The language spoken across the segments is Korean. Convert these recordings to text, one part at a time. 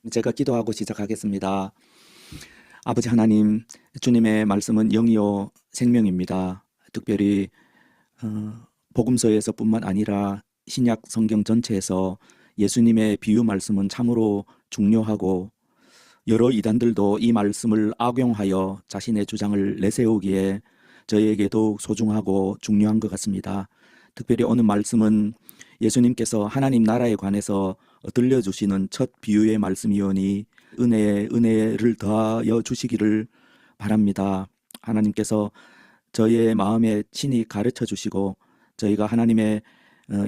제가 기도하고 시작하겠습니다. 아버지 하나님, 주님의 말씀은 영이요 생명입니다. 특별히 복음서에서뿐만 아니라 신약 성경 전체에서 예수님의 비유 말씀은 참으로 중요하고 여러 이단들도 이 말씀을 악용하여 자신의 주장을 내세우기에 저에게 더욱 소중하고 중요한 것 같습니다. 특별히 오늘 말씀은 예수님께서 하나님 나라에 관해서 들려주시는 첫 비유의 말씀이오니 은혜에 은혜를 더하여 주시기를 바랍니다. 하나님께서 저희의 마음에 친히 가르쳐 주시고 저희가 하나님의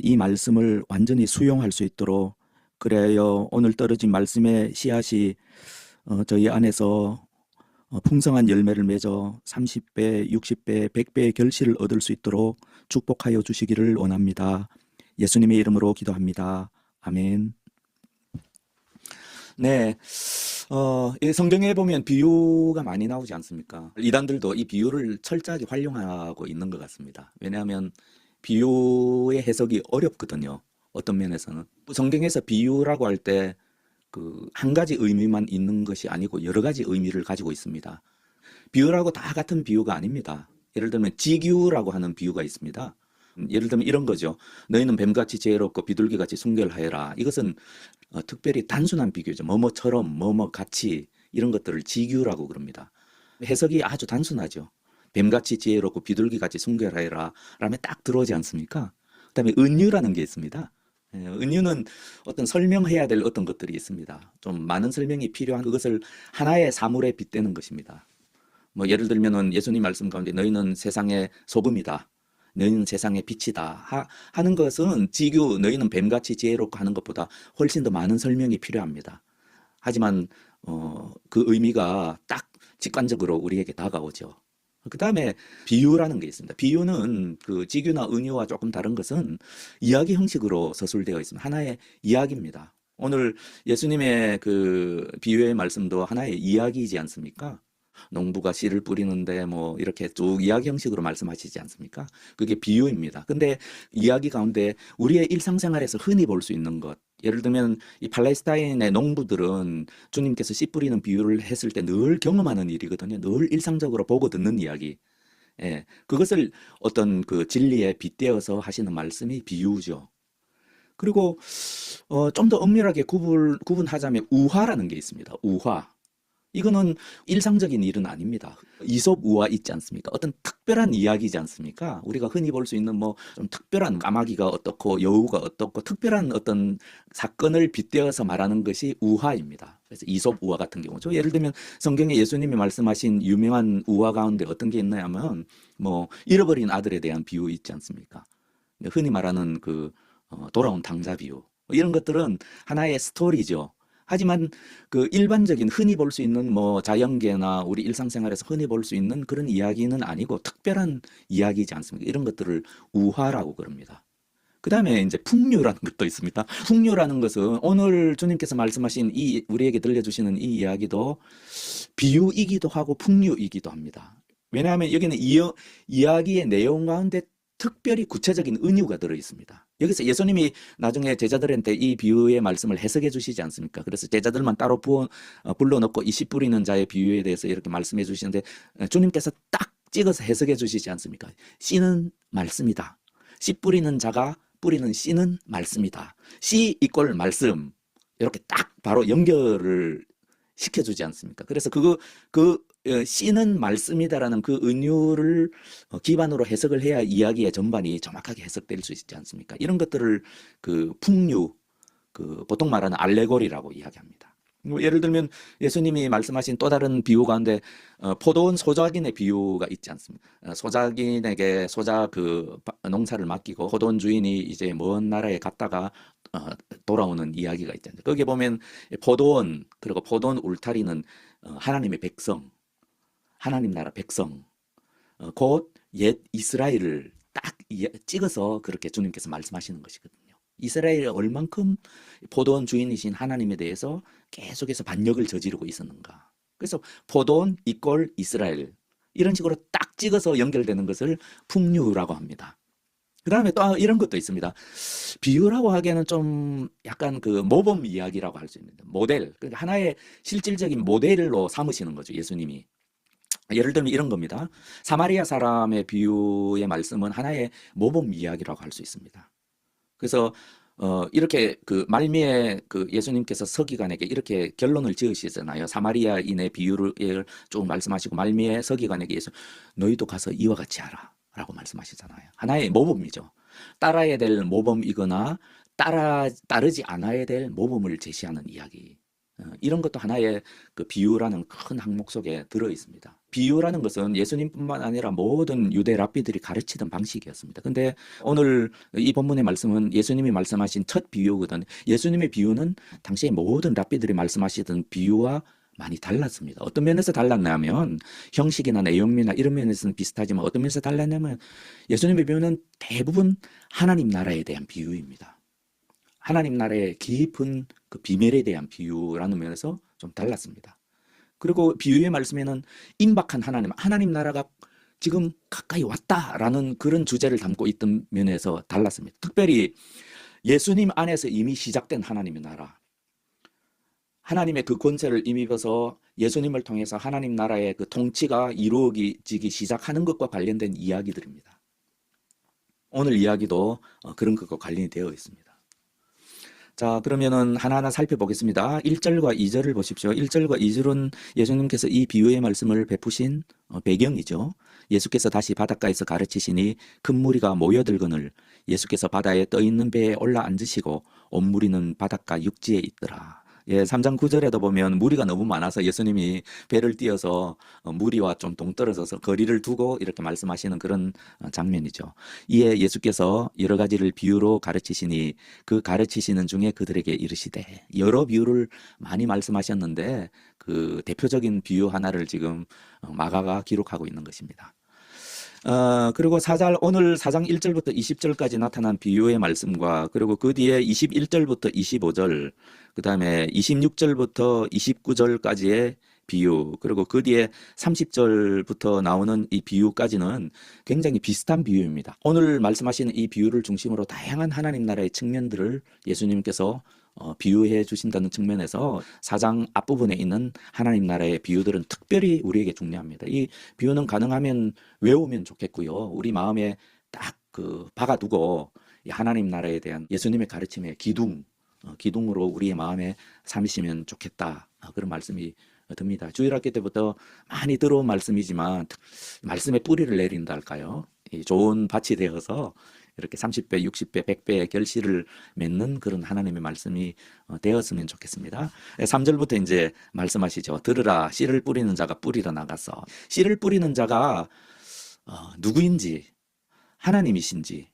이 말씀을 완전히 수용할 수 있도록, 그래야 오늘 떨어진 말씀의 씨앗이 저희 안에서 풍성한 열매를 맺어 30배, 60배, 100배의 결실을 얻을 수 있도록 축복하여 주시기를 원합니다. 예수님의 이름으로 기도합니다. 아멘. 네, 이 성경에 보면 비유가 많이 나오지 않습니까? 이단들도 이 비유를 철저하게 활용하고 있는 것 같습니다. 왜냐하면 비유의 해석이 어렵거든요. 어떤 면에서는. 성경에서 비유라고 할 때 그 한 가지 의미만 있는 것이 아니고 여러 가지 의미를 가지고 있습니다. 비유라고 다 같은 비유가 아닙니다. 예를 들면 지규라고 하는 비유가 있습니다. 예를 들면 이런 거죠. 너희는 뱀같이 지혜롭고 비둘기같이 순결하여라. 이것은 특별히 단순한 비교죠. 뭐뭐처럼, 뭐뭐같이, 이런 것들을 지규라고 그럽니다. 해석이 아주 단순하죠. 뱀같이 지혜롭고 비둘기같이 순결하여라 라면 딱 들어오지 않습니까? 그 다음에 은유라는 게 있습니다. 은유는 어떤 설명해야 될 어떤 것들이 있습니다. 좀 많은 설명이 필요한 그것을 하나의 사물에 빗대는 것입니다. 뭐 예를 들면은 예수님 말씀 가운데 너희는 세상의 소금이다, 너희는 세상의 빛이다 하는 것은 지규 너희는 뱀같이 지혜롭고 하는 것보다 훨씬 더 많은 설명이 필요합니다. 하지만 그 의미가 딱 직관적으로 우리에게 다가오죠. 그 다음에 비유라는 게 있습니다. 비유는 그 지규나 은유와 조금 다른 것은 이야기 형식으로 서술되어 있습니다. 하나의 이야기입니다. 오늘 예수님의 그 비유의 말씀도 하나의 이야기이지 않습니까? 농부가 씨를 뿌리는데 뭐 이렇게 쭉 이야기 형식으로 말씀하시지 않습니까? 그게 비유입니다. 근데 이야기 가운데 우리의 일상생활에서 흔히 볼 수 있는 것, 예를 들면 이 팔레스타인의 농부들은 주님께서 씨 뿌리는 비유를 했을 때 늘 경험하는 일이거든요. 늘 일상적으로 보고 듣는 이야기. 예, 그것을 어떤 그 진리에 빗대어서 하시는 말씀이 비유죠. 그리고 좀 더 엄밀하게 구분하자면 우화라는 게 있습니다. 우화. 이거는 일상적인 일은 아닙니다. 이솝 우화 있지 않습니까? 어떤 특별한 이야기지 않습니까? 우리가 흔히 볼 수 있는 뭐 좀 특별한 까마귀가 어떻고 여우가 어떻고 특별한 어떤 사건을 빗대어서 말하는 것이 우화입니다. 그래서 이솝 우화 같은 경우죠. 예를 들면 성경에 예수님이 말씀하신 유명한 우화 가운데 어떤 게 있냐면 뭐 잃어버린 아들에 대한 비유 있지 않습니까? 흔히 말하는 그 돌아온 탕자 비유. 이런 것들은 하나의 스토리죠. 하지만 그 일반적인 흔히 볼 수 있는 뭐 자연계나 우리 일상생활에서 흔히 볼 수 있는 그런 이야기는 아니고 특별한 이야기이지 않습니까? 이런 것들을 우화라고 그럽니다. 그 다음에 이제 풍류라는 것도 있습니다. 풍류라는 것은 오늘 주님께서 말씀하신 이 우리에게 들려주시는 이 이야기도 비유이기도 하고 풍류이기도 합니다. 왜냐하면 여기는 이야기의 내용 가운데 특별히 구체적인 은유가 들어 있습니다. 여기서 예수님이 나중에 제자들한테 이 비유의 말씀을 해석해 주시지 않습니까? 그래서 제자들만 따로 불러놓고 이 씨 뿌리는 자의 비유에 대해서 이렇게 말씀해 주시는데 주님께서 딱 찍어서 해석해 주시지 않습니까? 씨는 말씀이다. 씨 뿌리는 자가 뿌리는 씨는 말씀이다. 씨 이꼴 말씀. 이렇게 딱 바로 연결을 시켜주지 않습니까? 그래서 씨는 말씀이다라는 그 은유를 기반으로 해석을 해야 이야기의 전반이 정확하게 해석될 수 있지 않습니까? 이런 것들을 그 풍류, 그 보통 말하는 알레고리라고 이야기합니다. 예를 들면 예수님이 말씀하신 또 다른 비유 가운데 포도원 소작인의 비유가 있지 않습니까? 소작인에게 소작 그 농사를 맡기고 포도원 주인이 이제 먼 나라에 갔다가 돌아오는 이야기가 있잖아요. 거기에 보면 포도원 그리고 포도원 울타리는 하나님의 백성, 하나님 나라 백성, 곧 옛 이스라엘을 딱 찍어서 그렇게 주님께서 말씀하시는 것이거든요. 이스라엘이 얼만큼 포도원 주인이신 하나님에 대해서 계속해서 반역을 저지르고 있었는가. 그래서 포도원 이꼴 이스라엘 이런 식으로 딱 찍어서 연결되는 것을 풍류라고 합니다. 그다음에 또 이런 것도 있습니다. 비유라고 하기에는 좀 약간 그 모범 이야기라고 할 수 있는데 모델, 그러니까 하나의 실질적인 모델로 삼으시는 거죠, 예수님이. 예를 들면 이런 겁니다. 사마리아 사람의 비유의 말씀은 하나의 모범 이야기라고 할 수 있습니다. 그래서 이렇게 그 말미에 그 예수님께서 서기관에게 이렇게 결론을 지으시잖아요. 사마리아인의 비유를 쭉 말씀하시고 말미에 서기관에게 예수 너희도 가서 이와 같이 하라라고 말씀하시잖아요. 하나의 모범이죠. 따라야 될 모범이거나 따르지 않아야 될 모범을 제시하는 이야기. 이런 것도 하나의 그 비유라는 큰 항목 속에 들어 있습니다. 비유라는 것은 예수님뿐만 아니라 모든 유대 랍비들이 가르치던 방식이었습니다. 근데 오늘 이 본문의 말씀은 예수님이 말씀하신 첫 비유거든. 예수님의 비유는 당시의 모든 랍비들이 말씀하시던 비유와 많이 달랐습니다. 어떤 면에서 달랐냐면 형식이나 내용이나 이런 면에서는 비슷하지만 어떤 면에서 달랐냐면 예수님의 비유는 대부분 하나님 나라에 대한 비유입니다. 하나님 나라의 깊은 그 비밀에 대한 비유라는 면에서 좀 달랐습니다. 그리고 비유의 말씀에는 임박한 하나님 나라가 지금 가까이 왔다라는 그런 주제를 담고 있던 면에서 달랐습니다. 특별히 예수님 안에서 이미 시작된 하나님의 나라, 하나님의 그 권세를 힘입어서 예수님을 통해서 하나님 나라의 그 통치가 이루어지기 시작하는 것과 관련된 이야기들입니다. 오늘 이야기도 그런 것과 관련이 되어 있습니다. 자, 그러면은 하나하나 살펴보겠습니다. 1절과 2절을 보십시오. 1절과 2절은 예수님께서 이 비유의 말씀을 베푸신 배경이죠. 예수께서 다시 바닷가에서 가르치시니 큰 무리가 모여들거늘 예수께서 바다에 떠 있는 배에 올라 앉으시고 온 무리는 바닷가 육지에 있더라. 예, 3장 9절에도 보면 무리가 너무 많아서 예수님이 배를 띄어서 무리와 좀 동떨어져서 거리를 두고 이렇게 말씀하시는 그런 장면이죠. 이에 예수께서 여러 가지를 비유로 가르치시니 그 가르치시는 중에 그들에게 이르시되 여러 비유를 많이 말씀하셨는데 그 대표적인 비유 하나를 지금 마가가 기록하고 있는 것입니다. 그리고 오늘 4장 1절부터 20절까지 나타난 비유의 말씀과 그리고 그 뒤에 21절부터 25절, 그 다음에 26절부터 29절까지의 비유, 그리고 그 뒤에 30절부터 나오는 이 비유까지는 굉장히 비슷한 비유입니다. 오늘 말씀하시는 이 비유를 중심으로 다양한 하나님 나라의 측면들을 예수님께서 비유해 주신다는 측면에서 4장 앞부분에 있는 하나님 나라의 비유들은 특별히 우리에게 중요합니다. 이 비유는 가능하면 외우면 좋겠고요. 우리 마음에 딱 그 박아두고 이 하나님 나라에 대한 예수님의 가르침의 기둥으로 우리의 마음에 삼으시면 좋겠다. 그런 말씀이 듭니다. 주일학교 때부터 많이 들어온 말씀이지만 말씀의 뿌리를 내린다 할까요? 좋은 밭이 되어서 이렇게 30배, 60배, 100배의 결실을 맺는 그런 하나님의 말씀이 되었으면 좋겠습니다. 3절부터 이제 말씀하시죠. 들으라, 씨를 뿌리는 자가 뿌리러 나가서. 씨를 뿌리는 자가 누구인지, 하나님이신지,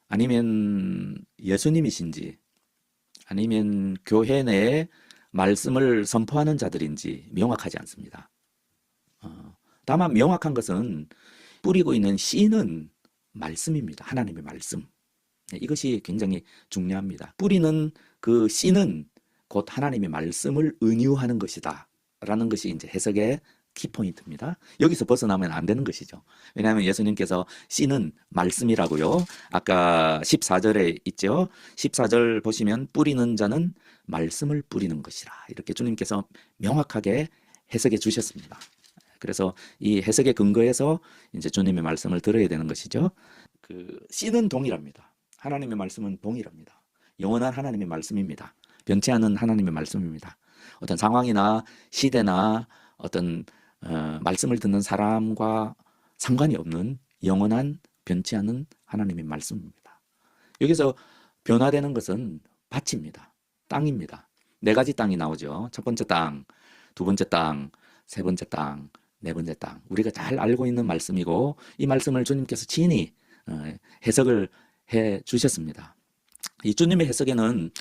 아니면 예수님이신지, 아니면 교회 내에 말씀을 선포하는 자들인지 명확하지 않습니다. 다만 명확한 것은 뿌리고 있는 씨는 말씀입니다. 하나님의 말씀. 이것이 굉장히 중요합니다. 뿌리는 그 씨는 곧 하나님의 말씀을 은유하는 것이다. 라는 것이 이제 해석의 키포인트입니다. 여기서 벗어나면 안 되는 것이죠. 왜냐하면 예수님께서 씨는 말씀이라고요. 아까 14절에 있죠. 14절 보시면 뿌리는 자는 말씀을 뿌리는 것이라. 이렇게 주님께서 명확하게 해석해 주셨습니다. 그래서 이 해석의 근거에서 이제 주님의 말씀을 들어야 되는 것이죠. 그 씨는 동일합니다. 하나님의 말씀은 동일합니다. 영원한 하나님의 말씀입니다. 변치 않은 하나님의 말씀입니다. 어떤 상황이나 시대나 어떤 말씀을 듣는 사람과 상관이 없는 영원한 변치 않은 하나님의 말씀입니다. 여기서 변화되는 것은 밭입니다. 땅입니다. 네 가지 땅이 나오죠. 첫 번째 땅, 두 번째 땅, 세 번째 땅, 네 번째 땅. 우리가 잘 알고 있는 말씀이고 이 말씀을 주님께서 친히 해석을 해 주셨습니다. 이 주님의 해석에는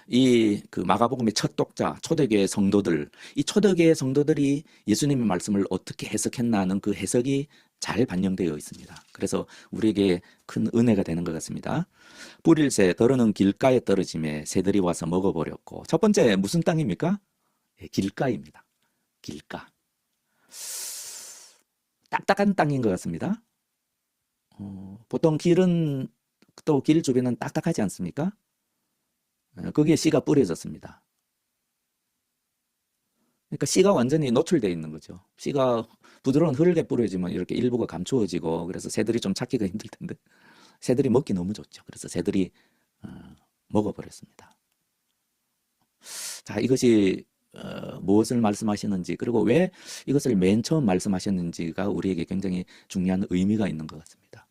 이 그 마가복음의 첫 독자 초대교회 성도들, 이 초대교회 성도들이 예수님의 말씀을 어떻게 해석했나는 그 해석이 잘 반영되어 있습니다. 그래서 우리에게 큰 은혜가 되는 것 같습니다. 뿌릴 새 더러는 길가에 떨어짐에 새들이 와서 먹어버렸고, 첫 번째 무슨 땅입니까? 길가입니다. 길가. 딱딱한 땅인 것 같습니다. 보통 길은 또 길 주변은 딱딱하지 않습니까? 거기에 씨가 뿌려졌습니다. 그러니까 씨가 완전히 노출되어 있는 거죠. 씨가 부드러운 흙에 뿌려지면 이렇게 일부가 감추어지고 그래서 새들이 좀 찾기가 힘들 텐데 새들이 먹기 너무 좋죠. 그래서 새들이 어, 먹어버렸습니다. 자, 이것이 무엇을 말씀하시는지 그리고 왜 이것을 맨 처음 말씀하셨는지가 우리에게 굉장히 중요한 의미가 있는 것 같습니다.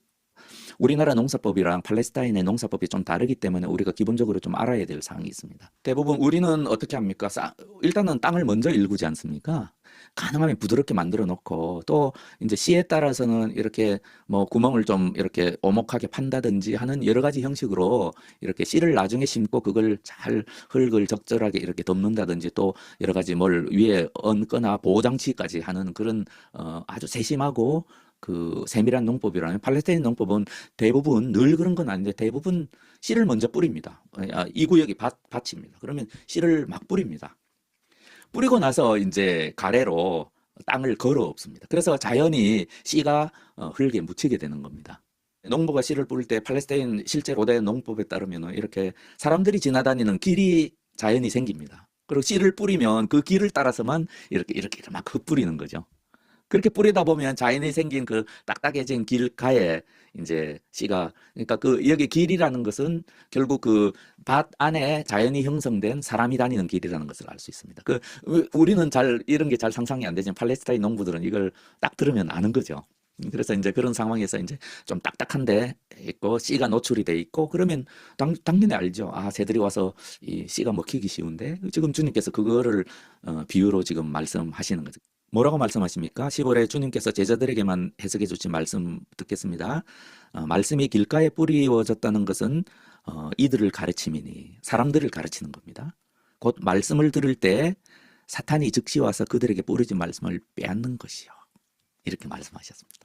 우리나라 농사법이랑 팔레스타인의 농사법이 좀 다르기 때문에 우리가 기본적으로 좀 알아야 될 사항이 있습니다. 대부분 우리는 어떻게 합니까? 일단은 땅을 먼저 일구지 않습니까? 가능하면 부드럽게 만들어 놓고 또 이제 씨에 따라서는 이렇게 뭐 구멍을 좀 이렇게 오목하게 판다든지 하는 여러 가지 형식으로 이렇게 씨를 나중에 심고 그걸 잘 흙을 적절하게 이렇게 덮는다든지 또 여러 가지 뭘 위에 얹거나 보호 장치까지 하는 그런 아주 세심하고 그 세밀한 농법이라면 팔레스타인 농법은 대부분 늘 그런 건 아닌데 대부분 씨를 먼저 뿌립니다. 이 구역이 밭입니다. 그러면 씨를 막 뿌립니다. 뿌리고 나서 이제 가래로 땅을 걸어 엎습니다. 그래서 자연히 씨가 흙에 묻히게 되는 겁니다. 농부가 씨를 뿌릴 때 팔레스타인 실제 고대 농법에 따르면 이렇게 사람들이 지나다니는 길이 자연히 생깁니다. 그리고 씨를 뿌리면 그 길을 따라서만 이렇게 막 흩뿌리는 거죠. 그렇게 뿌리다 보면 자연히 생긴 그 딱딱해진 길가에 이제 씨가 그러니까 그 여기 길이라는 것은 결국 그 밭 안에 자연히 형성된 사람이 다니는 길이라는 것을 알 수 있습니다. 그 우리는 잘 이런 게 잘 상상이 안 되지만 팔레스타인 농부들은 이걸 딱 들으면 아는 거죠. 그래서 이제 그런 상황에서 이제 좀 딱딱한데 있고 씨가 노출이 돼 있고 그러면 당연히 알죠. 아, 새들이 와서 이 씨가 먹히기 쉬운데 지금 주님께서 그거를 비유로 지금 말씀하시는 거죠. 뭐라고 말씀하십니까? 10월에 주님께서 제자들에게만 해석해 주신 말씀 듣겠습니다. 말씀이 길가에 뿌리워졌다는 것은 이들을 가르침이니 사람들을 가르치는 겁니다. 곧 말씀을 들을 때 사탄이 즉시 와서 그들에게 뿌려진 말씀을 빼앗는 것이요. 이렇게 말씀하셨습니다.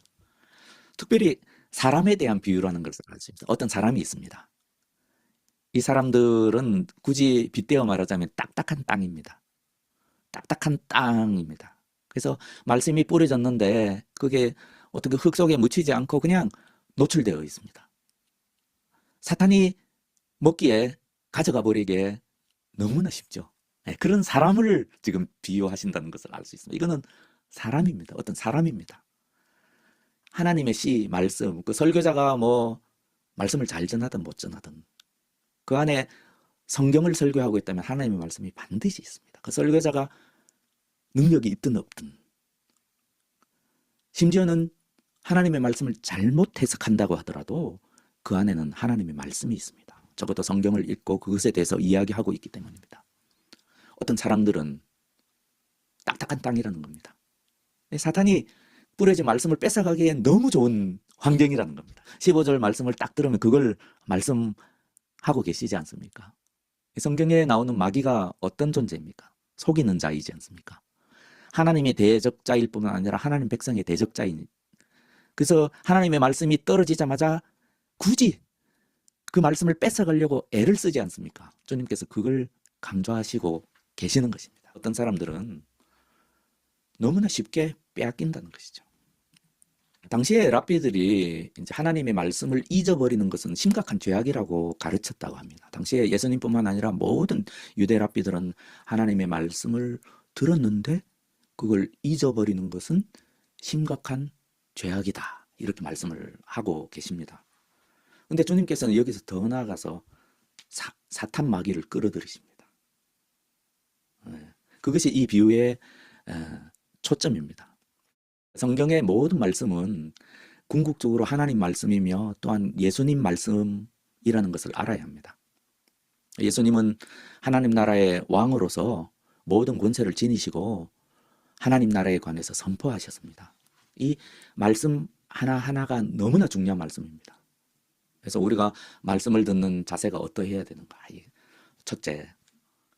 특별히 사람에 대한 비유라는 것을 알 수 있습니다. 어떤 사람이 있습니다. 이 사람들은 굳이 빗대어 말하자면 딱딱한 땅입니다. 딱딱한 땅입니다. 그래서 말씀이 뿌려졌는데 그게 어떻게 흙 속에 묻히지 않고 그냥 노출되어 있습니다. 사탄이 먹기에 가져가 버리기에 너무나 쉽죠. 네, 그런 사람을 지금 비유하신다는 것을 알 수 있습니다. 이거는 사람입니다. 어떤 사람입니다. 하나님의 씨, 말씀, 그 설교자가 뭐 말씀을 잘 전하든 못 전하든 그 안에 성경을 설교하고 있다면 하나님의 말씀이 반드시 있습니다. 그 설교자가 능력이 있든 없든 심지어는 하나님의 말씀을 잘못 해석한다고 하더라도 그 안에는 하나님의 말씀이 있습니다. 적어도 성경을 읽고 그것에 대해서 이야기하고 있기 때문입니다. 어떤 사람들은 딱딱한 땅이라는 겁니다. 사탄이 뿌려진 말씀을 뺏어가기엔 너무 좋은 환경이라는 겁니다. 15절 말씀을 딱 들으면 그걸 말씀하고 계시지 않습니까? 성경에 나오는 마귀가 어떤 존재입니까? 속이는 자이지 않습니까? 하나님의 대적자일 뿐만 아니라 하나님 백성의 대적자인. 그래서 하나님의 말씀이 떨어지자마자 굳이 그 말씀을 뺏어가려고 애를 쓰지 않습니까? 주님께서 그걸 강조하시고 계시는 것입니다. 어떤 사람들은 너무나 쉽게 빼앗긴다는 것이죠. 당시에 랍비들이 이제 하나님의 말씀을 잊어버리는 것은 심각한 죄악이라고 가르쳤다고 합니다. 당시에 예수님뿐만 아니라 모든 유대 랍비들은 하나님의 말씀을 들었는데 그걸 잊어버리는 것은 심각한 죄악이다. 이렇게 말씀을 하고 계십니다. 근데 주님께서는 여기서 더 나아가서 사탄 마귀를 끌어들이십니다. 그것이 이 비유의 초점입니다. 성경의 모든 말씀은 궁극적으로 하나님 말씀이며 또한 예수님 말씀이라는 것을 알아야 합니다. 예수님은 하나님 나라의 왕으로서 모든 권세를 지니시고 하나님 나라에 관해서 선포하셨습니다. 이 말씀 하나하나가 너무나 중요한 말씀입니다. 그래서 우리가 말씀을 듣는 자세가 어떠해야 되는가? 첫째,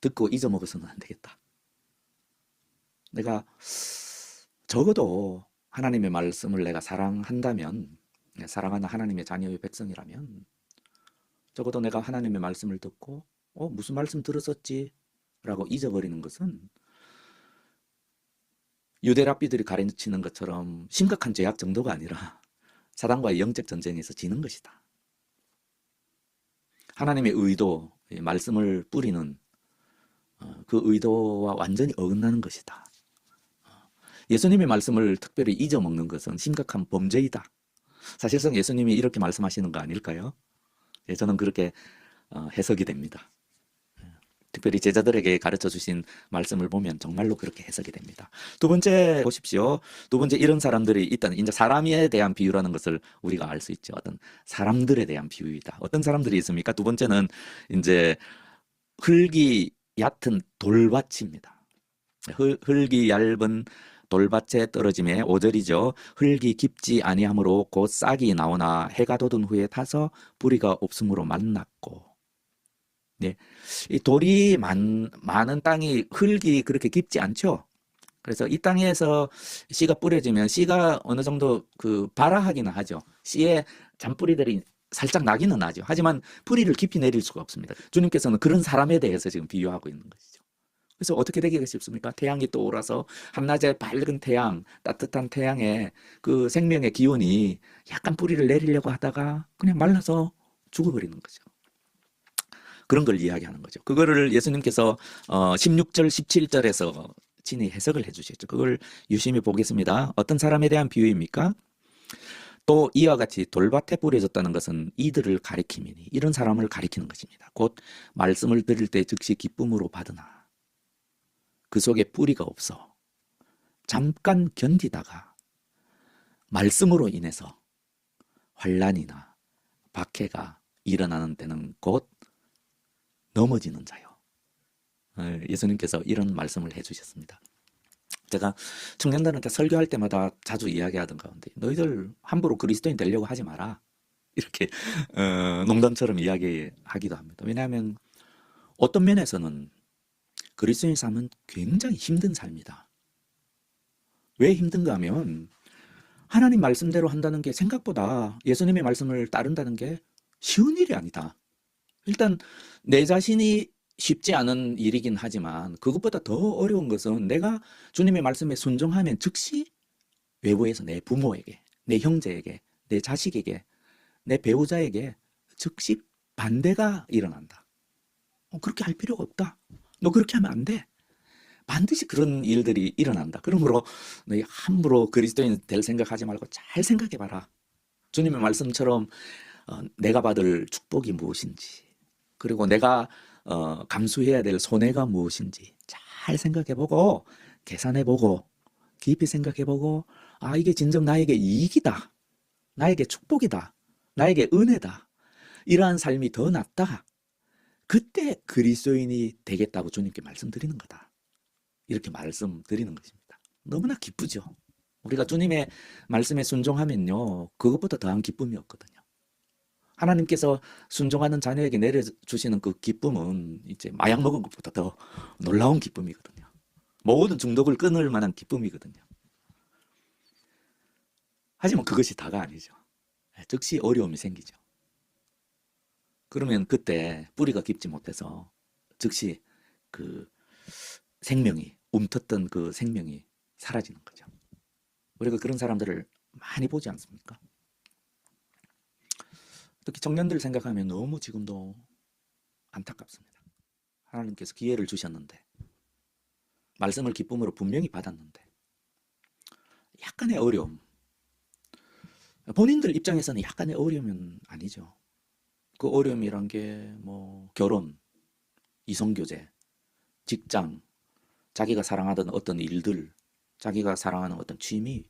듣고 잊어먹어서는 안 되겠다. 내가 적어도 하나님의 말씀을 내가 사랑한다면, 사랑하는 하나님의 자녀의 백성이라면 적어도 내가 하나님의 말씀을 듣고 무슨 말씀 들었었지? 라고 잊어버리는 것은 유대 랍비들이 가르치는 것처럼 심각한 죄악 정도가 아니라 사단과의 영적 전쟁에서 지는 것이다. 하나님의 의도, 말씀을 뿌리는 그 의도와 완전히 어긋나는 것이다. 예수님의 말씀을 특별히 잊어먹는 것은 심각한 범죄이다. 사실상 예수님이 이렇게 말씀하시는 거 아닐까요? 저는 그렇게 해석이 됩니다. 특별히 제자들에게 가르쳐 주신 말씀을 보면 정말로 그렇게 해석이 됩니다. 두 번째 보십시오. 두 번째, 이런 사람들이 있다는, 이제 사람에 대한 비유라는 것을 우리가 알 수 있죠. 어떤 사람들에 대한 비유이다. 어떤 사람들이 있습니까? 두 번째는 이제 흙이 얕은 돌밭입니다. 흙이 얇은 돌밭에 떨어짐에 5절이죠. 흙이 깊지 아니하므로 곧 싹이 나오나 해가 돋은 후에 타서 뿌리가 없으므로 말랐고. 네. 이 돌이 많은 땅이, 흙이 그렇게 깊지 않죠. 그래서 이 땅에서 씨가 뿌려지면 씨가 어느 정도 발아하기는 하죠. 씨에 잔뿌리들이 살짝 나기는 하죠. 하지만 뿌리를 깊이 내릴 수가 없습니다. 주님께서는 그런 사람에 대해서 지금 비유하고 있는 것이죠. 그래서 어떻게 되기가 쉽습니까? 태양이 떠오라서 한낮에 밝은 태양, 따뜻한 태양에 그 생명의 기운이 약간 뿌리를 내리려고 하다가 그냥 말라서 죽어버리는 거죠. 그런 걸 이야기하는 거죠. 그거를 예수님께서 16절, 17절에서 친히 해석을 해주셨죠. 그걸 유심히 보겠습니다. 어떤 사람에 대한 비유입니까? 또 이와 같이 돌밭에 뿌려졌다는 것은 이들을 가리킴이니, 이런 사람을 가리키는 것입니다. 곧 말씀을 들을 때 즉시 기쁨으로 받으나 그 속에 뿌리가 없어 잠깐 견디다가 말씀으로 인해서 환난이나 박해가 일어나는 때는 곧 넘어지는 자요. 예수님께서 이런 말씀을 해주셨습니다. 제가 청년들한테 설교할 때마다 자주 이야기하던 가운데, 너희들 함부로 그리스도인 되려고 하지 마라, 이렇게 농담처럼 이야기하기도 합니다. 왜냐하면 어떤 면에서는 그리스도인 삶은 굉장히 힘든 삶이다. 왜 힘든가 하면 하나님 말씀대로 한다는 게 생각보다, 예수님의 말씀을 따른다는 게 쉬운 일이 아니다. 일단 내 자신이 쉽지 않은 일이긴 하지만 그것보다 더 어려운 것은 내가 주님의 말씀에 순종하면 즉시 외부에서 내 부모에게, 내 형제에게, 내 자식에게, 내 배우자에게 즉시 반대가 일어난다. 그렇게 할 필요가 없다. 너 그렇게 하면 안 돼. 반드시 그런 일들이 일어난다. 그러므로 너희 함부로 그리스도인 될 생각하지 말고 잘 생각해봐라. 주님의 말씀처럼 내가 받을 축복이 무엇인지, 그리고 내가 감수해야 될 손해가 무엇인지 잘 생각해보고, 계산해보고, 깊이 생각해보고, 아, 이게 진정 나에게 이익이다, 나에게 축복이다, 나에게 은혜다, 이러한 삶이 더 낫다, 그때 그리스도인이 되겠다고 주님께 말씀드리는 거다, 이렇게 말씀드리는 것입니다. 너무나 기쁘죠. 우리가 주님의 말씀에 순종하면요, 그것보다 더한 기쁨이 없거든요. 하나님께서 순종하는 자녀에게 내려주시는 그 기쁨은 이제 마약 먹은 것보다 더 놀라운 기쁨이거든요. 모든 중독을 끊을 만한 기쁨이거든요. 하지만 그것이 다가 아니죠. 즉시 어려움이 생기죠. 그러면 그때 뿌리가 깊지 못해서 즉시 그 생명이, 움텄던 그 생명이 사라지는 거죠. 우리가 그런 사람들을 많이 보지 않습니까? 특히 청년들 생각하면 너무 지금도 안타깝습니다. 하나님께서 기회를 주셨는데, 말씀을 기쁨으로 분명히 받았는데 약간의 어려움, 본인들 입장에서는 약간의 어려움은 아니죠. 그 어려움이란 게 뭐 결혼, 이성교제, 직장, 자기가 사랑하던 어떤 일들, 자기가 사랑하는 어떤 취미,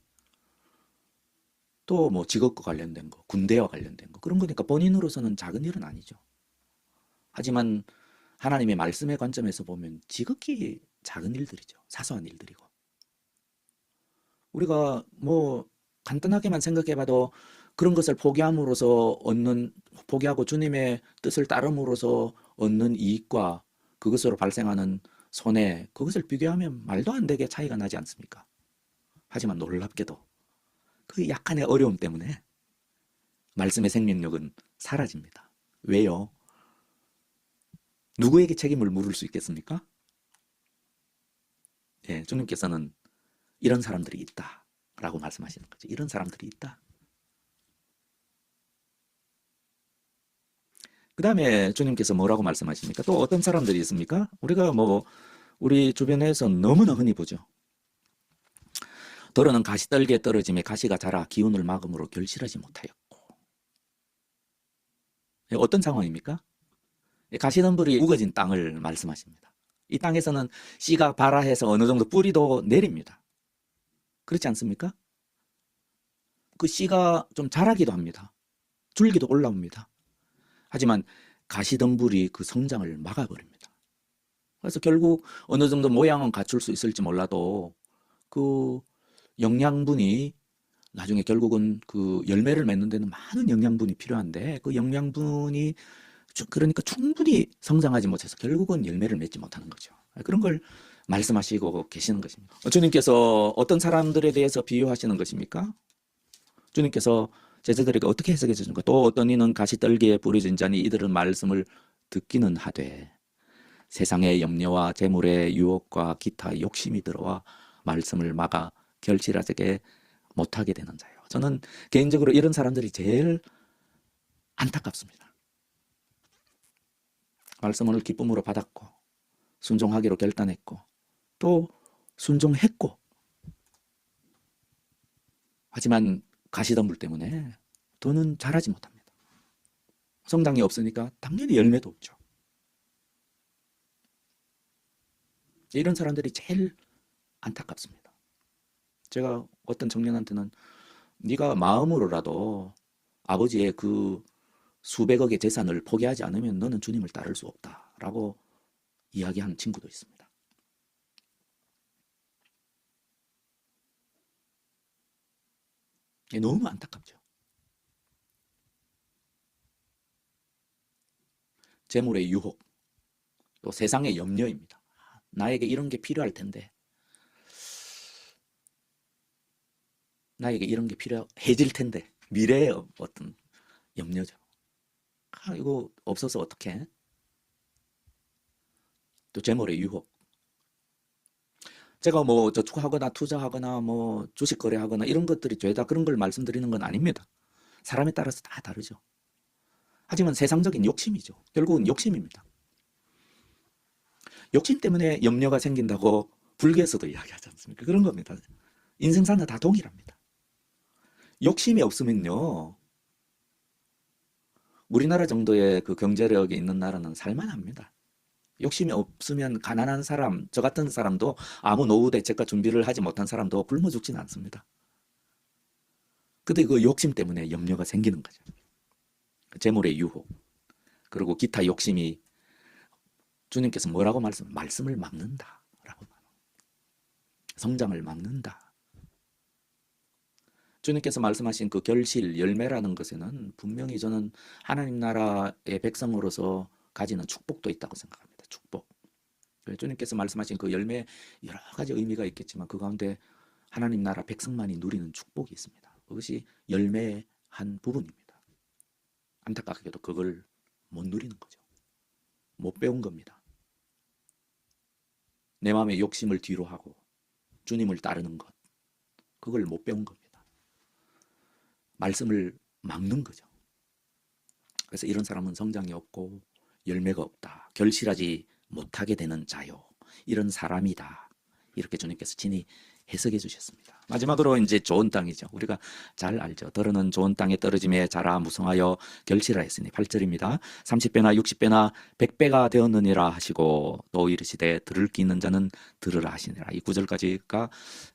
또 뭐 직업과 관련된 거, 군대와 관련된 거, 그런 거니까 본인으로서는 작은 일은 아니죠. 하지만 하나님의 말씀의 관점에서 보면 지극히 작은 일들이죠. 사소한 일들이고. 우리가 뭐 간단하게만 생각해봐도 그런 것을 포기하고 주님의 뜻을 따름으로써 얻는 이익과 그것으로 발생하는 손해, 그것을 비교하면 말도 안 되게 차이가 나지 않습니까? 하지만 놀랍게도 그 약간의 어려움 때문에 말씀의 생명력은 사라집니다. 왜요? 누구에게 책임을 물을 수 있겠습니까? 예, 주님께서는 이런 사람들이 있다 라고 말씀하시는 거죠. 이런 사람들이 있다. 그 다음에 주님께서 뭐라고 말씀하십니까? 또 어떤 사람들이 있습니까? 우리가 뭐 우리 주변에서 너무나 흔히 보죠. 더러는 가시떨기에 떨어짐에 가시가 자라 기운을 막음으로 결실하지 못하였고. 어떤 상황입니까? 가시덤불이 우거진 땅을 말씀하십니다. 이 땅에서는 씨가 발아해서 어느 정도 뿌리도 내립니다. 그렇지 않습니까? 그 씨가 좀 자라기도 합니다. 줄기도 올라옵니다. 하지만 가시덤불이 그 성장을 막아버립니다. 그래서 결국 어느 정도 모양은 갖출 수 있을지 몰라도 그 영양분이 나중에 결국은 그 열매를 맺는 데는 많은 영양분이 필요한데 그 영양분이 그러니까 충분히 성장하지 못해서 결국은 열매를 맺지 못하는 거죠. 그런 걸 말씀하시고 계시는 것입니다. 주님께서 어떤 사람들에 대해서 비유하시는 것입니까? 주님께서 제자들에게 어떻게 해석해 주는가? 또 어떤 이는 가시떨기에 뿌려진 자니 이들은 말씀을 듣기는 하되 세상의 염려와 재물의 유혹과 기타 욕심이 들어와 말씀을 막아 결실하게 못하게 되는 자예요. 저는 개인적으로 이런 사람들이 제일 안타깝습니다. 말씀을 기쁨으로 받았고 순종하기로 결단했고 또 순종했고 하지만 가시덤불 때문에 더는 자라지 못합니다. 성장이 없으니까 당연히 열매도 없죠. 이런 사람들이 제일 안타깝습니다. 제가 어떤 청년한테는 네가 마음으로라도 아버지의 그 수백억의 재산을 포기하지 않으면 너는 주님을 따를 수 없다라고 이야기하는 친구도 있습니다. 너무 안타깝죠. 재물의 유혹, 또 세상의 염려입니다. 나에게 이런 게 필요할 텐데, 나에게 이런 게 필요해질 텐데, 미래의 어떤 염려죠. 이거 없어서 어떡해? 또 재물의 유혹. 제가 뭐 저축하거나 투자하거나 뭐 주식 거래하거나 이런 것들이 죄다 그런 걸 말씀드리는 건 아닙니다. 사람에 따라서 다 다르죠. 하지만 세상적인 욕심이죠. 결국은 욕심입니다. 욕심 때문에 염려가 생긴다고 불교에서도 이야기하지 않습니까? 그런 겁니다. 인생사는 다 동일합니다. 욕심이 없으면요, 우리나라 정도의 그 경제력이 있는 나라는 살만합니다. 욕심이 없으면 가난한 사람, 저 같은 사람도 아무 노후 대책과 준비를 하지 못한 사람도 굶어 죽지는 않습니다. 근데 그 욕심 때문에 염려가 생기는 거죠. 재물의 유혹, 그리고 기타 욕심이 주님께서 뭐라고 말씀을 막는다라고. 성장을 막는다. 주님께서 말씀하신 그 결실, 열매라는 것에는 분명히 저는 하나님 나라의 백성으로서 가지는 축복도 있다고 생각합니다. 축복. 주님께서 말씀하신 그 열매 여러 가지 의미가 있겠지만 그 가운데 하나님 나라 백성만이 누리는 축복이 있습니다. 그것이 열매의 한 부분입니다. 안타깝게도 그걸 못 누리는 거죠. 못 배운 겁니다. 내 마음의 욕심을 뒤로 하고 주님을 따르는 것, 그걸 못 배운 겁니다. 말씀을 막는 거죠. 그래서 이런 사람은 성장이 없고 열매가 없다. 결실하지 못하게 되는 자요. 이런 사람이다. 이렇게 주님께서 친히 해석해 주셨습니다. 마지막으로 이제 좋은 땅이죠. 우리가 잘 알죠. 더러는 좋은 땅에 떨어짐에 자라 무성하여 결실하였으니 8절입니다. 30배나 60배나 100배가 되었느니라 하시고 또 이르시되 들을 귀 있는 자는 들으라 하시니라. 이 9절까지가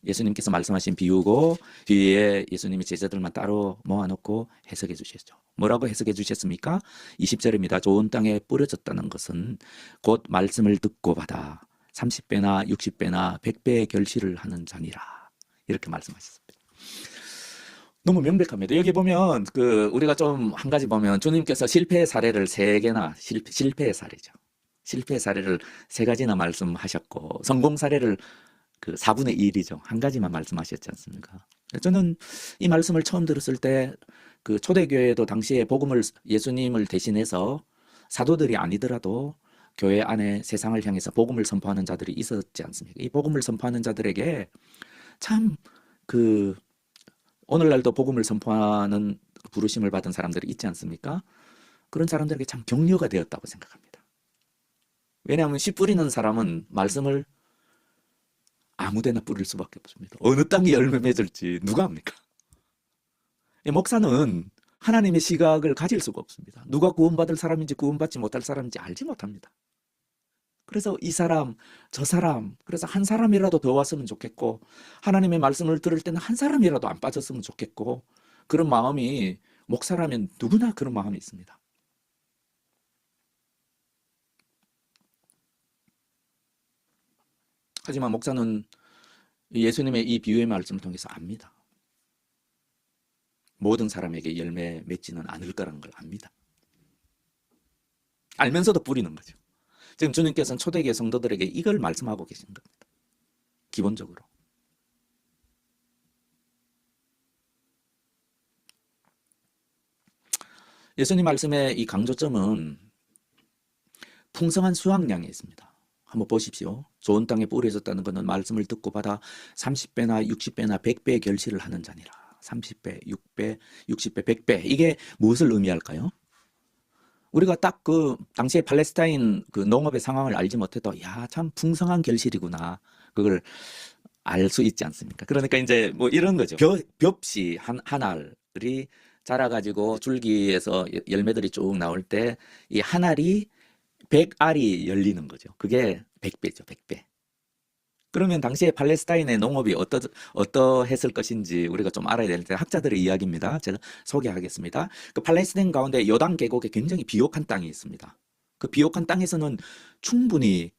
예수님께서 말씀하신 비유고 뒤에 예수님이 제자들만 따로 모아놓고 해석해 주셨죠. 뭐라고 해석해 주셨습니까? 20절입니다. 좋은 땅에 뿌려졌다는 것은 곧 말씀을 듣고 받아 30배나 60배나 100배의 결실을 하는 자니라. 이렇게 말씀하셨습니다. 너무 명백합니다. 여기 보면 우리가 좀 한 가지 보면 주님께서 실패의 사례를 3개나 실패의 사례죠. 실패의 사례를 3가지나 말씀하셨고 성공 사례를 4분의 1이죠. 한 가지만 말씀하셨지 않습니까? 저는 이 말씀을 처음 들었을 때 초대교회도 당시에 예수님을 대신해서 사도들이 아니더라도 교회 안에 세상을 향해서 복음을 선포하는 자들이 있었지 않습니까? 이 복음을 선포하는 자들에게 참 오늘날도 복음을 선포하는 부르심을 받은 사람들이 있지 않습니까? 그런 사람들에게 참 격려가 되었다고 생각합니다. 왜냐하면 씨 뿌리는 사람은 말씀을 아무데나 뿌릴 수밖에 없습니다. 어느 땅이 열매 맺을지 누가 압니까? 목사는 하나님의 시각을 가질 수가 없습니다. 누가 구원받을 사람인지 구원받지 못할 사람인지 알지 못합니다. 그래서 이 사람, 저 사람, 그래서 한 사람이라도 더 왔으면 좋겠고, 하나님의 말씀을 들을 때는 한 사람이라도 안 빠졌으면 좋겠고, 그런 마음이 목사라면 누구나 그런 마음이 있습니다. 하지만 목사는 예수님의 이 비유의 말씀을 통해서 압니다. 모든 사람에게 열매 맺지는 않을 거라는 걸 압니다. 알면서도 뿌리는 거죠. 지금 주님께서는 초대교회 성도들에게 이걸 말씀하고 계신 겁니다. 기본적으로. 예수님 말씀의 이 강조점은 풍성한 수확량에 있습니다. 한번 보십시오. 좋은 땅에 뿌려졌다는 것은 말씀을 듣고 받아 30배나 60배나 100배의 결실을 하는 자니라. 30배, 6배, 60배, 100배. 이게 무엇을 의미할까요? 우리가 딱 그 당시에 팔레스타인 그 농업의 상황을 알지 못해도 야, 참 풍성한 결실이구나. 그걸 알 수 있지 않습니까? 그러니까 이제 뭐 이런 거죠. 벽시 한 알이 자라가지고 줄기에서 열매들이 쭉 나올 때 이 한 알이 100알이 열리는 거죠. 그게 100배죠, 100배. 그러면 당시에 팔레스타인의 농업이 어떠했을 것인지 우리가 좀 알아야 되는데 학자들의 이야기입니다. 제가 소개하겠습니다. 그 팔레스타인 가운데 요단 계곡에 굉장히 비옥한 땅이 있습니다. 그 비옥한 땅에서는 충분히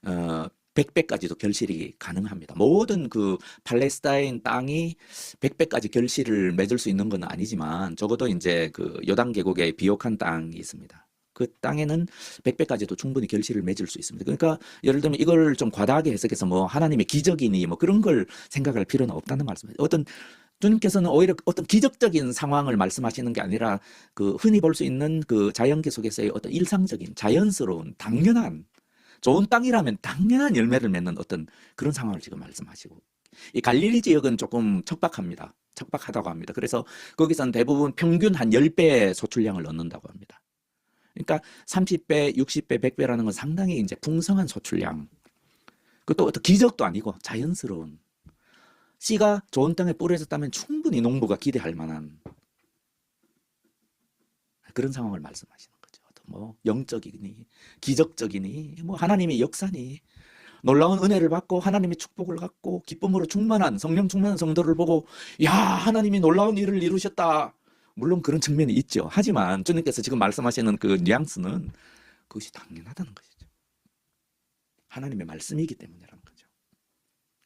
100배까지도 결실이 가능합니다. 모든 그 팔레스타인 땅이 100배까지 결실을 맺을 수 있는 건 아니지만 적어도 이제 그 요단 계곡에 비옥한 땅이 있습니다. 그 땅에는 100배까지도 충분히 결실을 맺을 수 있습니다. 그러니까 예를 들면 이걸 좀 과다하게 해석해서 뭐 하나님의 기적이니 뭐 그런 걸 생각할 필요는 없다는 말씀입니다. 주님께서는 오히려 어떤 기적적인 상황을 말씀하시는 게 아니라 그 흔히 볼 수 있는 그 자연계 속에서의 어떤 일상적인 자연스러운 당연한 좋은 땅이라면 당연한 열매를 맺는 어떤 그런 상황을 지금 말씀하시고, 이 갈릴리 지역은 조금 척박합니다. 척박하다고 합니다. 그래서 거기서는 대부분 평균 한 10배의 소출량을 얻는다고 합니다. 그러니까 30배, 60배, 100배라는 건 상당히 이제 풍성한 소출량. 그것도 어떤 기적도 아니고 자연스러운. 씨가 좋은 땅에 뿌려졌다면 충분히 농부가 기대할 만한 그런 상황을 말씀하시는 거죠. 뭐 영적이니, 기적적이니, 뭐 하나님의 역사니, 놀라운 은혜를 받고 하나님의 축복을 갖고 기쁨으로 충만한 성령 충만한 성도를 보고 야, 하나님이 놀라운 일을 이루셨다. 물론 그런 측면이 있죠. 하지만 주님께서 지금 말씀하시는 그 뉘앙스는 그것이 당연하다는 것이죠. 하나님의 말씀이기 때문이라는 거죠.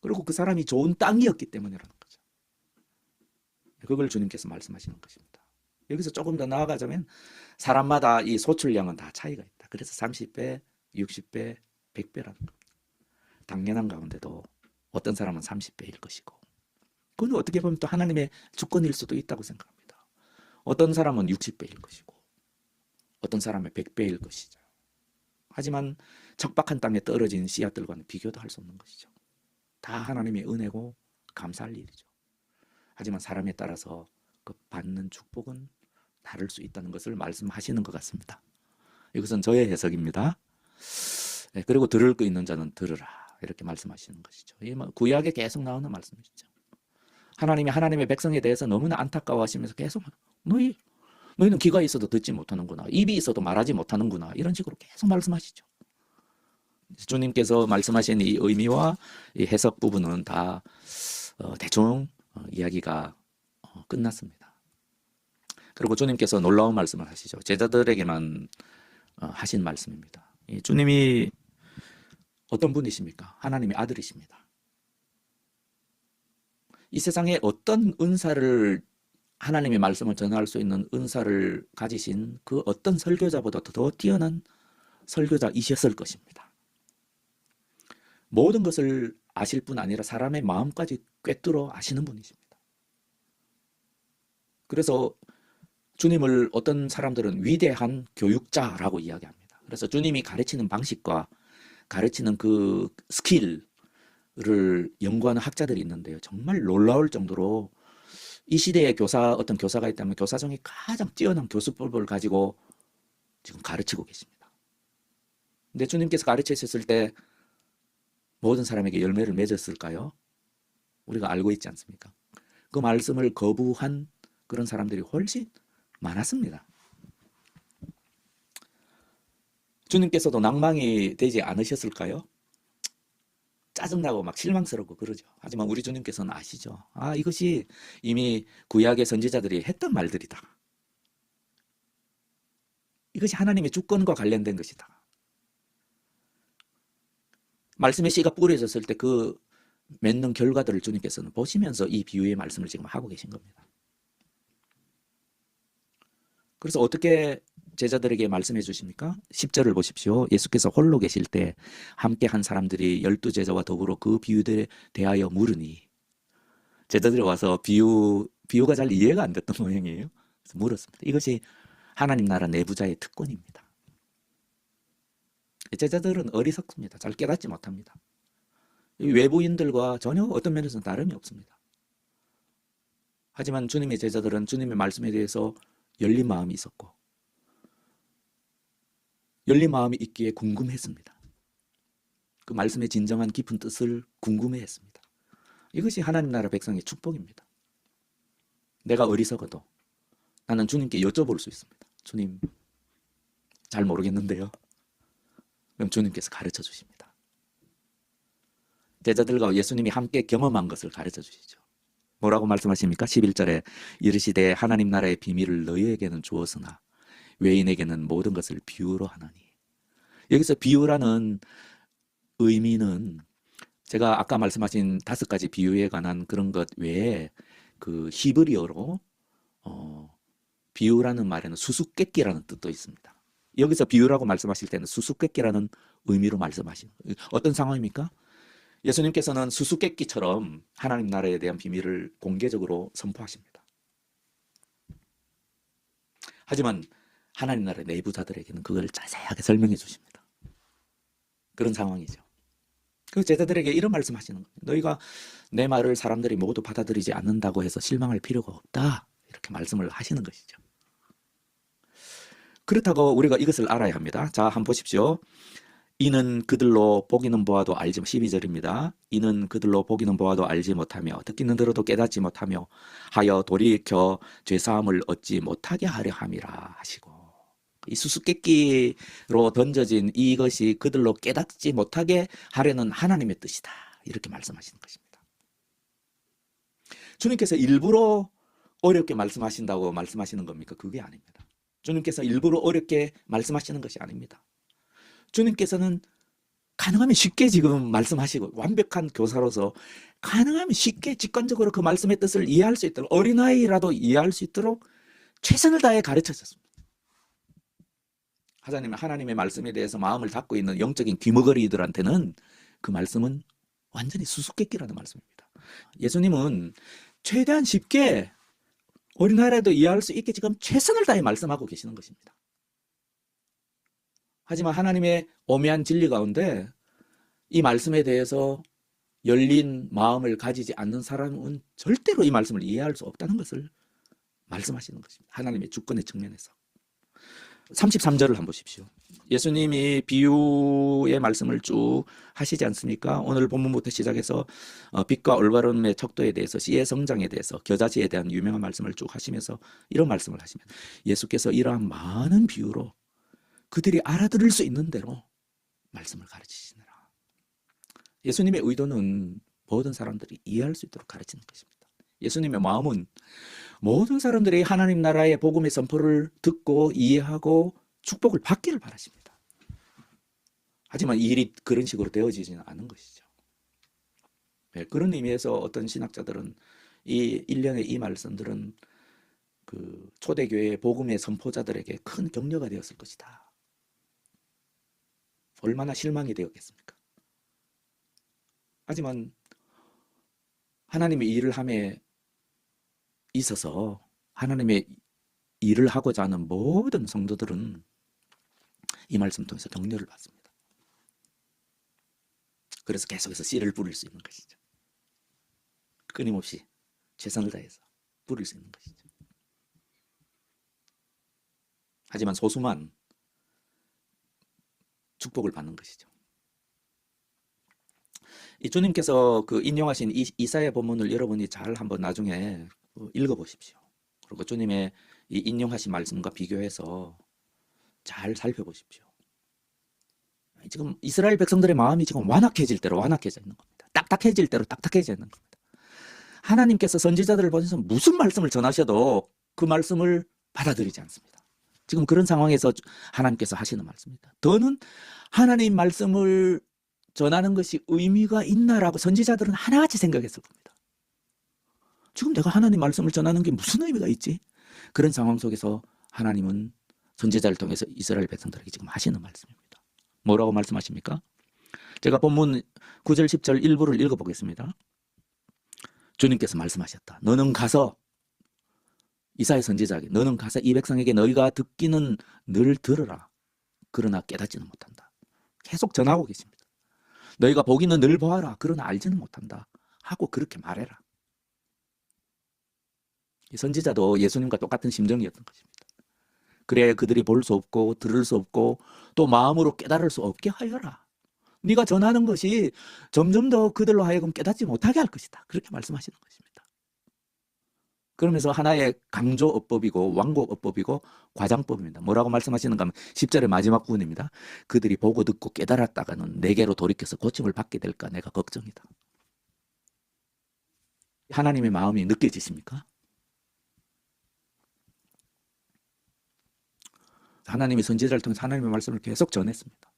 그리고 그 사람이 좋은 땅이었기 때문이라는 거죠. 그걸 주님께서 말씀하시는 것입니다. 여기서 조금 더 나아가자면 사람마다 이 소출량은 다 차이가 있다. 그래서 30배, 60배, 100배라는 겁니다. 당연한 가운데도 어떤 사람은 30배일 것이고, 그건 어떻게 보면 또 하나님의 주권일 수도 있다고 생각합니다. 어떤 사람은 60배일 것이고 어떤 사람은 100배일 것이죠. 하지만 척박한 땅에 떨어진 씨앗들과는 비교도 할 수 없는 것이죠. 다 하나님의 은혜고 감사할 일이죠. 하지만 사람에 따라서 그 받는 축복은 다를 수 있다는 것을 말씀하시는 것 같습니다. 이것은 저의 해석입니다. 네, 그리고 들을 거 있는 자는 들으라 이렇게 말씀하시는 것이죠. 이 구약에 계속 나오는 말씀이시죠. 하나님이 하나님의 백성에 대해서 너무나 안타까워하시면서 계속 너희는 귀가 있어도 듣지 못하는구나. 입이 있어도 말하지 못하는구나. 이런 식으로 계속 말씀하시죠. 주님께서 말씀하신 이 의미와 이 해석 부분은 다 대충 이야기가 끝났습니다. 그리고 주님께서 놀라운 말씀을 하시죠. 제자들에게만 하신 말씀입니다. 주님이 어떤 분이십니까? 하나님의 아들이십니다. 이 세상에 어떤 은사를 하나님의 말씀을 전할 수 있는 은사를 가지신 그 어떤 설교자보다 더 뛰어난 설교자이셨을 것입니다. 모든 것을 아실 뿐 아니라 사람의 마음까지 꿰뚫어 아시는 분이십니다. 그래서 주님을 어떤 사람들은 위대한 교육자라고 이야기합니다. 그래서 주님이 가르치는 방식과 가르치는 그 스킬을 연구하는 학자들이 있는데요. 정말 놀라울 정도로 이 시대에 어떤 교사가 있다면 교사 중에 가장 뛰어난 교수법을 가지고 지금 가르치고 계십니다. 근데 주님께서 가르치셨을 때 모든 사람에게 열매를 맺었을까요? 우리가 알고 있지 않습니까? 그 말씀을 거부한 그런 사람들이 훨씬 많았습니다. 주님께서도 낭망이 되지 않으셨을까요? 짜증나고 막 실망스럽고 그러죠. 하지만 우리 주님께서는 아시죠. 아, 이것이 이미 구약의 선지자들이 했던 말들이다. 이것이 하나님의 주권과 관련된 것이다. 말씀의 씨가 뿌려졌을 때 그 맺는 결과들을 주님께서는 보시면서 이 비유의 말씀을 지금 하고 계신 겁니다. 그래서 어떻게 제자들에게 말씀해 주십니까? 10절을 보십시오. 예수께서 홀로 계실 때 함께 한 사람들이 12제자와 더불어 그 비유들에 대하여 물으니, 제자들이 와서 비유가 잘 이해가 안 됐던 모양이에요. 그래서 물었습니다. 이것이 하나님 나라 내부자의 특권입니다. 제자들은 어리석습니다. 잘 깨닫지 못합니다. 외부인들과 전혀 어떤 면에서는 다름이 없습니다. 하지만 주님의 제자들은 주님의 말씀에 대해서 열린 마음이 있었고, 열린 마음이 있기에 궁금했습니다. 그 말씀의 진정한 깊은 뜻을 궁금해했습니다. 이것이 하나님 나라 백성의 축복입니다. 내가 어리석어도 나는 주님께 여쭤볼 수 있습니다. 주님, 잘 모르겠는데요. 그럼 주님께서 가르쳐 주십니다. 제자들과 예수님이 함께 경험한 것을 가르쳐 주시죠. 뭐라고 말씀하십니까? 11절에 이르시되 하나님 나라의 비밀을 너희에게는 주었으나 외인에게는 모든 것을 비유로 하나니. 여기서 비유라는 의미는 제가 아까 말씀하신 5가지 비유에 관한 그런 것 외에 그 히브리어로 비유라는 말에는 수수께끼라는 뜻도 있습니다. 여기서 비유라고 말씀하실 때는 수수께끼라는 의미로 말씀하시는 거예요. 어떤 상황입니까? 예수님께서는 수수께끼처럼 하나님 나라에 대한 비밀을 공개적으로 선포하십니다. 하지만 하나님 나라의 내부자들에게는 그걸 자세하게 설명해 주십니다. 그런 상황이죠. 그 제자들에게 이런 말씀하시는 거예요. 너희가 내 말을 사람들이 모두 받아들이지 않는다고 해서 실망할 필요가 없다. 이렇게 말씀을 하시는 것이죠. 그렇다고 우리가 이것을 알아야 합니다. 자, 한번 보십시오. 이는 그들로 보기는 보아도 알지, 12절입니다. 이는 그들로 보기는 보아도 알지 못하며 듣기는 들어도 깨닫지 못하며 하여 돌이켜 죄사함을 얻지 못하게 하려 함이라 하시고, 이 수수께끼로 던져진 이것이 그들로 깨닫지 못하게 하려는 하나님의 뜻이다. 이렇게 말씀하시는 것입니다. 주님께서 일부러 어렵게 말씀하신다고 말씀하시는 겁니까? 그게 아닙니다. 주님께서 일부러 어렵게 말씀하시는 것이 아닙니다. 주님께서는 가능하면 쉽게 지금 말씀하시고, 완벽한 교사로서 가능하면 쉽게 직관적으로 그 말씀의 뜻을 이해할 수 있도록, 어린아이라도 이해할 수 있도록 최선을 다해 가르쳐줬습니다. 하나님의 말씀에 대해서 마음을 닫고 있는 영적인 귀머거리들한테는 그 말씀은 완전히 수수께끼라는 말씀입니다. 예수님은 최대한 쉽게 어린아이라도 이해할 수 있게 지금 최선을 다해 말씀하고 계시는 것입니다. 하지만 하나님의 오묘한 진리 가운데 이 말씀에 대해서 열린 마음을 가지지 않는 사람은 절대로 이 말씀을 이해할 수 없다는 것을 말씀하시는 것입니다. 하나님의 주권의 측면에서. 33절을 한번 보십시오. 예수님이 비유의 말씀을 쭉 하시지 않습니까? 오늘 본문부터 시작해서 빛과 올바름의 척도에 대해서, 씨의 성장에 대해서, 겨자씨에 대한 유명한 말씀을 쭉 하시면서 이런 말씀을 하시면, 예수께서 이러한 많은 비유로 그들이 알아들을 수 있는 대로 말씀을 가르치시느라. 예수님의 의도는 모든 사람들이 이해할 수 있도록 가르치는 것입니다. 예수님의 마음은 모든 사람들이 하나님 나라의 복음의 선포를 듣고 이해하고 축복을 받기를 바라십니다. 하지만 이 일이 그런 식으로 되어지지는 않은 것이죠. 네, 그런 의미에서 어떤 신학자들은 이 일련의 이 말씀들은 그 초대교회의 복음의 선포자들에게 큰 격려가 되었을 것이다. 얼마나 실망이 되었겠습니까? 하지만 하나님의 일을 함에 있어서 하나님의 일을 하고자 하는 모든 성도들은 이 말씀 통해서 격려를 받습니다. 그래서 계속해서 씨를 뿌릴 수 있는 것이죠. 끊임없이 최선을 다해서 뿌릴 수 있는 것이죠. 하지만 소수만 축복을 받는 것이죠. 이 주님께서 그 인용하신 이사야 본문을 여러분이 잘 한번 나중에 읽어보십시오. 그리고 주님의 이 인용하신 말씀과 비교해서 잘 살펴보십시오. 지금 이스라엘 백성들의 마음이 지금 완악해질 대로 완악해져 있는 겁니다. 딱딱해질 대로 딱딱해져 있는 겁니다. 하나님께서 선지자들을 보내서 무슨 말씀을 전하셔도 그 말씀을 받아들이지 않습니다. 지금 그런 상황에서 하나님께서 하시는 말씀입니다. 더는 하나님 말씀을 전하는 것이 의미가 있나라고 선지자들은 하나같이 생각했을 겁니다. 지금 내가 하나님 말씀을 전하는 게 무슨 의미가 있지? 그런 상황 속에서 하나님은 선지자를 통해서 이스라엘 백성들에게 지금 하시는 말씀입니다. 뭐라고 말씀하십니까? 제가 본문 9절 10절 일부를 읽어보겠습니다. 주님께서 말씀하셨다. 너는 가서 이사야 선지자에게 너는 가서 이 백성에게 너희가 듣기는 늘 들으라. 그러나 깨닫지는 못한다. 계속 전하고 계십니다. 너희가 보기는 늘 보아라. 그러나 알지는 못한다. 하고 그렇게 말해라. 이 선지자도 예수님과 똑같은 심정이었던 것입니다. 그래야 그들이 볼 수 없고 들을 수 없고 또 마음으로 깨달을 수 없게 하여라. 네가 전하는 것이 점점 더 그들로 하여금 깨닫지 못하게 할 것이다. 그렇게 말씀하시는 것입니다. 그러면서 하나의 강조어법이고 완곡어법이고 과장법입니다. 뭐라고 말씀하시는가 하면 10절의 마지막 부분입니다. 그들이 보고 듣고 깨달았다가는 내게로 돌이켜서 고침을 받게 될까 내가 걱정이다. 하나님의 마음이 느껴지십니까? 하나님이 선지자를 통해서 하나님의 말씀을 계속 전했습니다.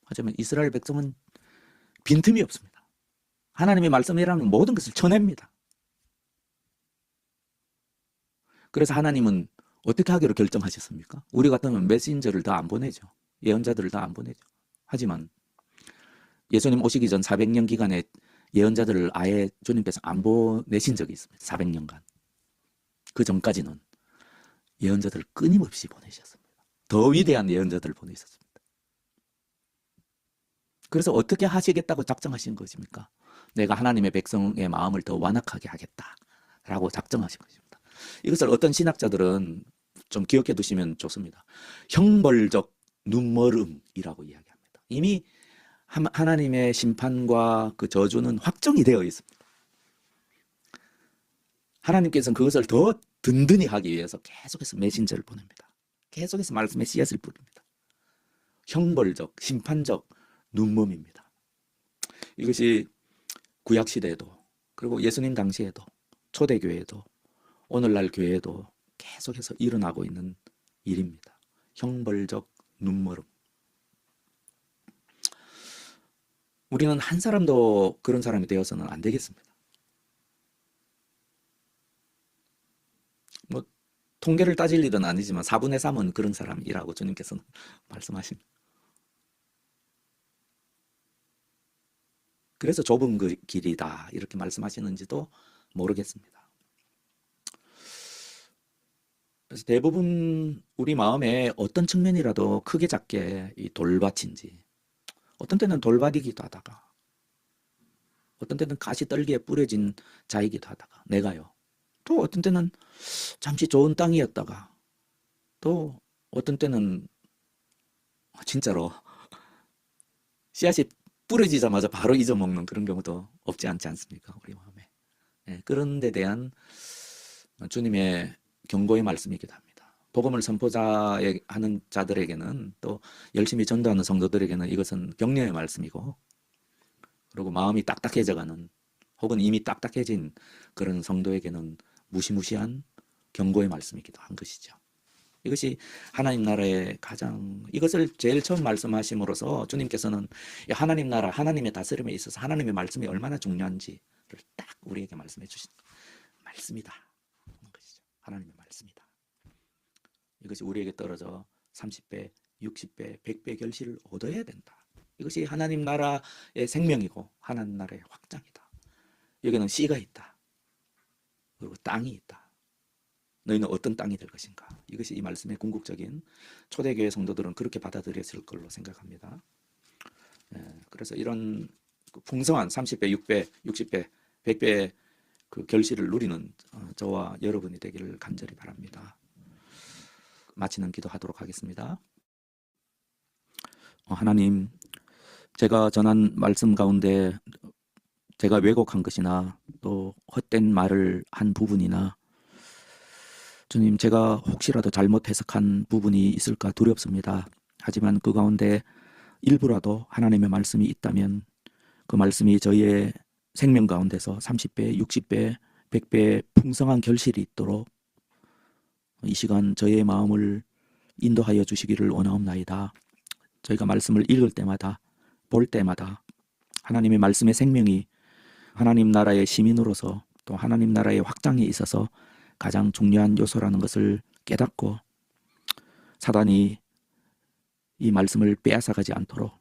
하지만 이스라엘 백성은 빈틈이 없습니다. 하나님의 말씀이라는 모든 것을 쳐냅니다. 그래서 하나님은 어떻게 하기로 결정하셨습니까? 우리 같으면 메신저를 다 안 보내죠. 예언자들을 다 안 보내죠. 하지만 예수님 오시기 전 400년 기간에 예언자들을 아예 주님께서 안 보내신 적이 있습니다. 400년간. 그 전까지는 예언자들을 끊임없이 보내셨습니다. 더 위대한 예언자들을 보내셨습니다. 그래서 어떻게 하시겠다고 작정하신 것입니까? 내가 하나님의 백성의 마음을 더 완악하게 하겠다라고 작정하신 것입니다. 이것을 어떤 신학자들은 좀 기억해 두시면 좋습니다. 형벌적 눈멀음이라고 이야기합니다. 이미 하나님의 심판과 그 저주는 확정이 되어 있습니다. 하나님께서는 그것을 더 든든히 하기 위해서 계속해서 메신저를 보냅니다. 계속해서 말씀의 씨앗을 뿌립니다. 형벌적, 심판적 눈먼입니다. 이것이 구약시대에도 그리고 예수님 당시에도 초대교회에도 오늘날 교회에도 계속해서 일어나고 있는 일입니다. 형벌적 눈멀음. 우리는 한 사람도 그런 사람이 되어서는 안 되겠습니다. 뭐 통계를 따질 일은 아니지만 4분의 3은 그런 사람이라고 주님께서는 말씀하십니다. 그래서 좁은 그 길이다 이렇게 말씀하시는지도 모르겠습니다. 그래서 대부분 우리 마음에 어떤 측면이라도 크게 작게 이 돌밭인지 어떤 때는 돌밭이기도 하다가 어떤 때는 가시떨기에 뿌려진 자이기도 하다가 내가요. 또 어떤 때는 잠시 좋은 땅이었다가 또 어떤 때는 진짜로 씨앗이 뿌려지자마자 바로 잊어먹는 그런 경우도 없지 않지 않습니까? 우리 마음에. 네, 그런 데 대한 주님의 경고의 말씀이기도 합니다. 복음을 선포하는 자들에게는 또 열심히 전도하는 성도들에게는 이것은 격려의 말씀이고 그리고 마음이 딱딱해져가는 혹은 이미 딱딱해진 그런 성도에게는 무시무시한 경고의 말씀이기도 한 것이죠. 이것이 하나님 나라의 이것을 제일 처음 말씀하심으로써 주님께서는 하나님 나라, 하나님의 다스림에 있어서 하나님의 말씀이 얼마나 중요한지를 딱 우리에게 말씀해 주신 말씀이다 하는 것이죠. 하나님의 말씀이다. 이것이 우리에게 떨어져 30배, 60배, 100배 결실을 얻어야 된다. 이것이 하나님 나라의 생명이고 하나님 나라의 확장이다. 여기는 씨가 있다. 그리고 땅이 있다. 너희는 어떤 땅이 될 것인가? 이것이 이 말씀의 궁극적인 초대교회 성도들은 그렇게 받아들였을 걸로 생각합니다. 그래서 이런 풍성한 30배, 6배, 60배, 100배의 그 결실을 누리는 저와 여러분이 되기를 간절히 바랍니다. 마치는 기도하도록 하겠습니다. 하나님, 제가 전한 말씀 가운데 제가 왜곡한 것이나 또 헛된 말을 한 부분이나 주님, 제가 혹시라도 잘못 해석한 부분이 있을까 두렵습니다. 하지만 그 가운데 일부라도 하나님의 말씀이 있다면 그 말씀이 저희의 생명 가운데서 30배, 60배, 100배 풍성한 결실이 있도록 이 시간 저희의 마음을 인도하여 주시기를 원하옵나이다. 저희가 말씀을 읽을 때마다, 볼 때마다 하나님의 말씀의 생명이 하나님 나라의 시민으로서 또 하나님 나라의 확장에 있어서 가장 중요한 요소라는 것을 깨닫고 사단이 이 말씀을 빼앗아가지 않도록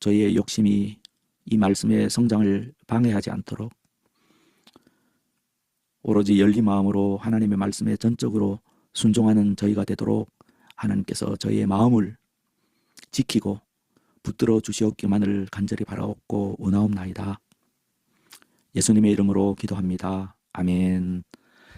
저희의 욕심이 이 말씀의 성장을 방해하지 않도록 오로지 열린 마음으로 하나님의 말씀에 전적으로 순종하는 저희가 되도록 하나님께서 저희의 마음을 지키고 붙들어 주시옵기만을 간절히 바라옵고 원하옵나이다. 예수님의 이름으로 기도합니다. 아멘.